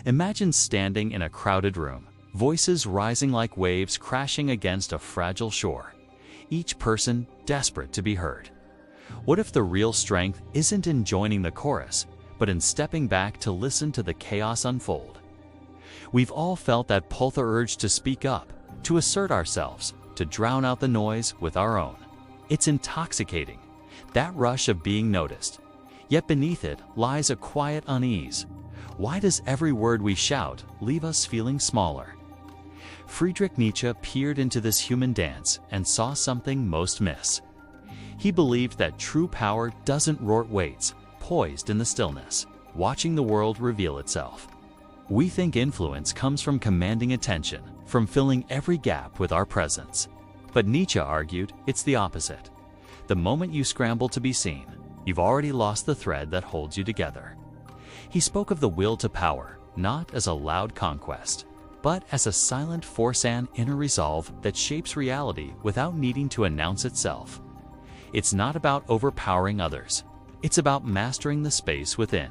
Imagine standing in a crowded room, voices rising like waves crashing against a fragile shore, each person desperate to be heard. What if the real strength isn't in joining the chorus, but in stepping back to listen to the chaos unfold? We've all felt that pull, the urge to speak up, to assert ourselves, to drown out the noise with our own. It's intoxicating, that rush of being noticed. Yet beneath it lies a quiet unease. Why does every word we shout leave us feeling smaller? Friedrich Nietzsche peered into this human dance and saw something most miss. He believed that true power doesn't roar, waits, poised in the stillness, watching the world reveal itself. We think influence comes from commanding attention, from filling every gap with our presence. But Nietzsche argued it's the opposite. The moment you scramble to be seen, you've already lost the thread that holds you together. He spoke of the will to power, not as a loud conquest, but as a silent force, an inner resolve that shapes reality without needing to announce itself. It's not about overpowering others. It's about mastering the space within.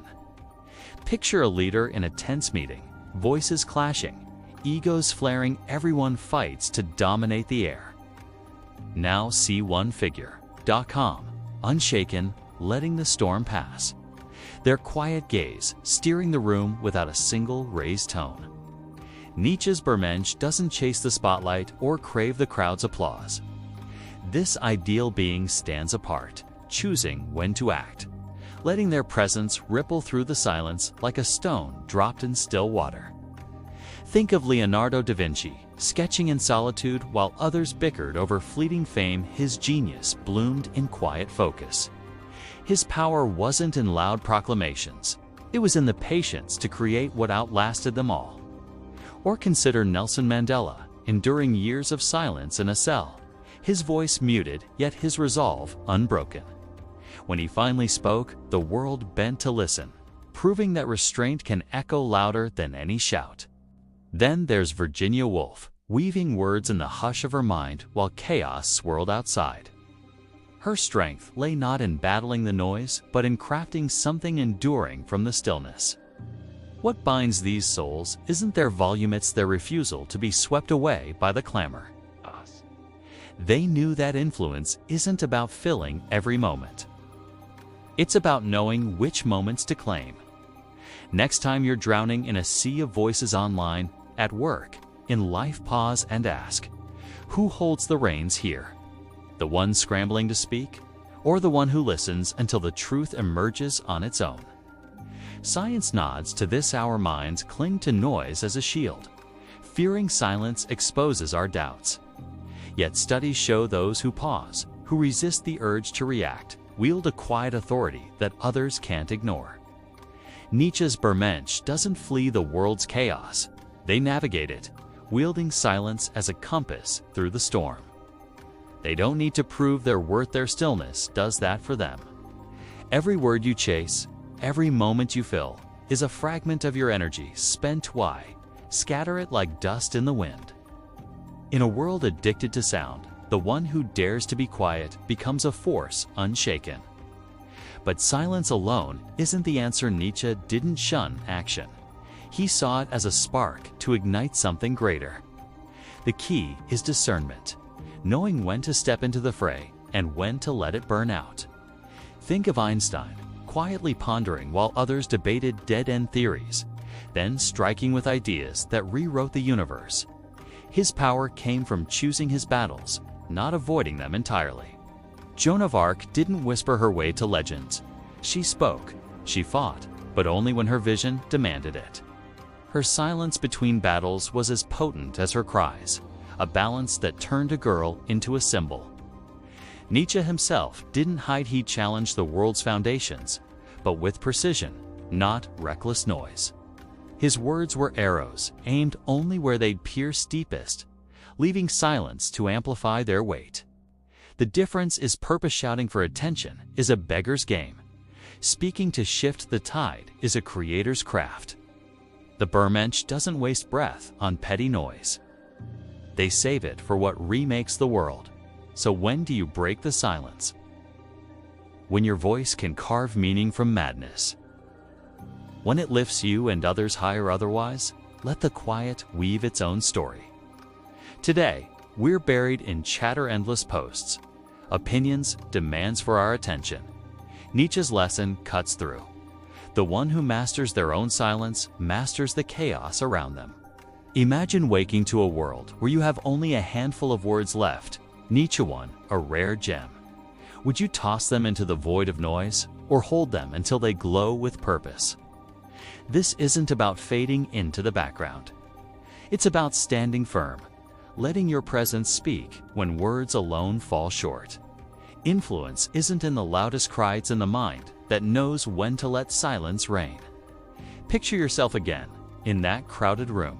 Picture a leader in a tense meeting, voices clashing, egos flaring, everyone fights to dominate the air. Now see one figure, calm, unshaken, letting the storm pass. Their quiet gaze steering the room without a single raised tone. Nietzsche's Übermensch doesn't chase the spotlight or crave the crowd's applause. This ideal being stands apart, choosing when to act, letting their presence ripple through the silence like a stone dropped in still water. Think of Leonardo da Vinci, sketching in solitude while others bickered over fleeting fame. His genius bloomed in quiet focus. His power wasn't in loud proclamations. It was in the patience to create what outlasted them all. Or consider Nelson Mandela, enduring years of silence in a cell, his voice muted, yet his resolve unbroken. When he finally spoke, the world bent to listen, proving that restraint can echo louder than any shout. Then there's Virginia Woolf, weaving words in the hush of her mind while chaos swirled outside. Her strength lay not in battling the noise, but in crafting something enduring from the stillness. What binds these souls isn't their volume, it's their refusal to be swept away by the clamor. They knew that influence isn't about filling every moment. It's about knowing which moments to claim. Next time you're drowning in a sea of voices online, at work, in life, pause and ask, who holds the reins here? The one scrambling to speak, or the one who listens until the truth emerges on its own? Science nods to this. Our minds cling to noise as a shield. Fearing silence exposes our doubts. Yet studies show those who pause, who resist the urge to react, wield a quiet authority that others can't ignore. Nietzsche's Übermensch doesn't flee the world's chaos. They navigate it, wielding silence as a compass through the storm. They don't need to prove their worth, their stillness does that for them. Every word you chase, every moment you fill, is a fragment of your energy spent. Why? Scatter it like dust in the wind. In a world addicted to sound, the one who dares to be quiet becomes a force unshaken. But silence alone isn't the answer. Nietzsche didn't shun action. He saw it as a spark to ignite something greater. The key is discernment, knowing when to step into the fray and when to let it burn out. Think of Einstein, quietly pondering while others debated dead-end theories, then striking with ideas that rewrote the universe. His power came from choosing his battles, not avoiding them entirely. Joan of Arc didn't whisper her way to legends. She spoke, she fought, but only when her vision demanded it. Her silence between battles was as potent as her cries, a balance that turned a girl into a symbol. Nietzsche himself didn't hide. He challenged the world's foundations, but with precision, not reckless noise. His words were arrows, aimed only where they'd pierce deepest, leaving silence to amplify their weight. The difference is purpose. Shouting for attention is a beggar's game. Speaking to shift the tide is a creator's craft. The Übermensch doesn't waste breath on petty noise. They save it for what remakes the world. So when do you break the silence? When your voice can carve meaning from madness. When it lifts you and others high or otherwise, let the quiet weave its own story. Today, we're buried in chatter-endless posts, opinions, demands for our attention. Nietzsche's lesson cuts through. The one who masters their own silence masters the chaos around them. Imagine waking to a world where you have only a handful of words left, Nietzsche one, a rare gem. Would you toss them into the void of noise, or hold them until they glow with purpose? This isn't about fading into the background. It's about standing firm, letting your presence speak when words alone fall short. Influence isn't in the loudest cry, it's in the mind that knows when to let silence reign. Picture yourself again, in that crowded room.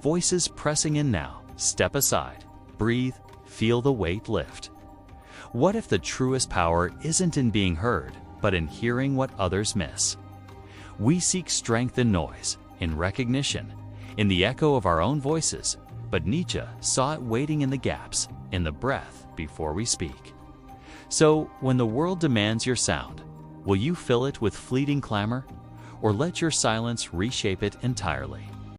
Voices pressing in now. Step aside, breathe, feel the weight lift. What if the truest power isn't in being heard, but in hearing what others miss? We seek strength in noise, in recognition, in the echo of our own voices, but Nietzsche saw it waiting in the gaps, in the breath before we speak. So, when the world demands your sound, will you fill it with fleeting clamor, or let your silence reshape it entirely?